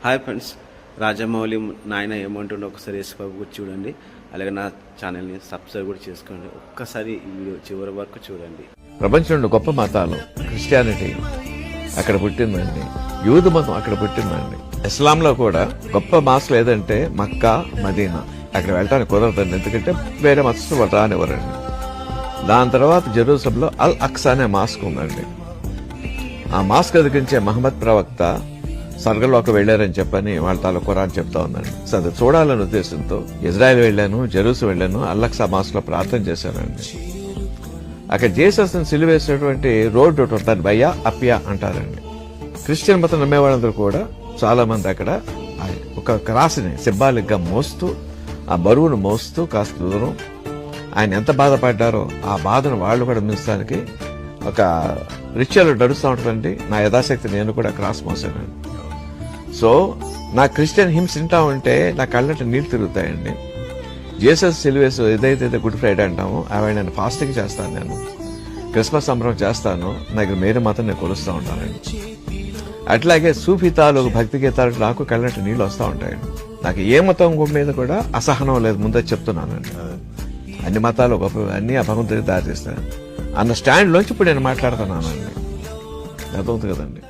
Hi friends, Rajamouli నాయన ఏమంటుండో ఒకసారి వేసుకోక కూడా చూడండి. అలాగే నా ఛానల్ని సబ్స్క్రైబ్ కూడా చేసుకోండి. ఒక్కసారి ఈ వీడియో చివరి వరకు చూడండి. ప్రపంచంలో గొప్ప మతాలు క్రిస్టియానిటీ అక్కడ పుట్టిందండి, యూదు మతం అక్కడ పుట్టిందండి. ఇస్లాంలో కూడా గొప్ప మాస్క్ ఏదంటే మక్కా, మదీనా. అక్కడ వెళ్ళడానికి కుదరదండి, ఎందుకంటే వేరే మతస్థులు వాళ్ళు రానివ్వరండి. దాని తర్వాత జెరూసలంలో అల్ అక్సా అనే మాస్క్ ఉందండి. ఆ మాస్క్ ఎదిగించే మహమ్మద్ ప్రవక్త స్వర్గంలోకి వెళ్లారని చెప్పని వాళ్ళ తాలూ ఖురాన్ చెప్తా ఉందండి. సో అది చూడాలనే ఉద్దేశంతో ఇజ్రాయెల్ వెళ్లాను, జెరూసలం వెళ్లాను, అల్లక్సా మాస్క్ లో ప్రార్థన చేశానండి. అక్కడ జీసస్ సిలువేసినటువంటి రోడ్డు దాన్ని బయ్యా అప్యా అంటారండి. క్రిస్టియన్ మతం నమ్మే వాళ్ళందరూ కూడా చాలా మంది అక్కడ ఒక క్రాస్ని సింబాలిక్ గా మోస్తూ, ఆ బరువును మోస్తూ కాస్త దూరం ఆయన ఎంత బాధపడ్డారో ఆ బాధను వాళ్ళు కూడా మించడానికి ఒక రిచువల్ నడుస్తూ ఉంటుందండి. నా యథాశక్తి నేను కూడా క్రాస్ మోసానండి. సో నా క్రిస్టియన్ హిమ్స్ వింటా ఉంటే నా కళ్ళంటే నీళ్లు తిరుగుతాయండి. జీసస్ సిలువేస్ ఏదైతే గుడ్ ఫ్రైడే అంటామో అవి నేను ఫాస్టింగ్ చేస్తాను, నేను క్రిస్మస్ సంబరం చేస్తాను, నాకు మేరీ మాత్రం నేను కొలుస్తూ ఉంటానండి. అట్లాగే సూఫీతాలు, భక్తి గీతాలు నాకు కళ్ళంటే నీళ్ళు వస్తూ ఉంటాయండి. నాకు ఏ మతం మీద కూడా అసహనం లేదు, ముందే చెప్తున్నానండి. అన్ని మతాలు గొప్ప, అన్ని ఆ భగవంతుడికి దారి తీస్తాను అన్న స్టాండ్ లోంచి ఇప్పుడు నేను మాట్లాడుతున్నానండి. అర్థమవుతుంది కదండి.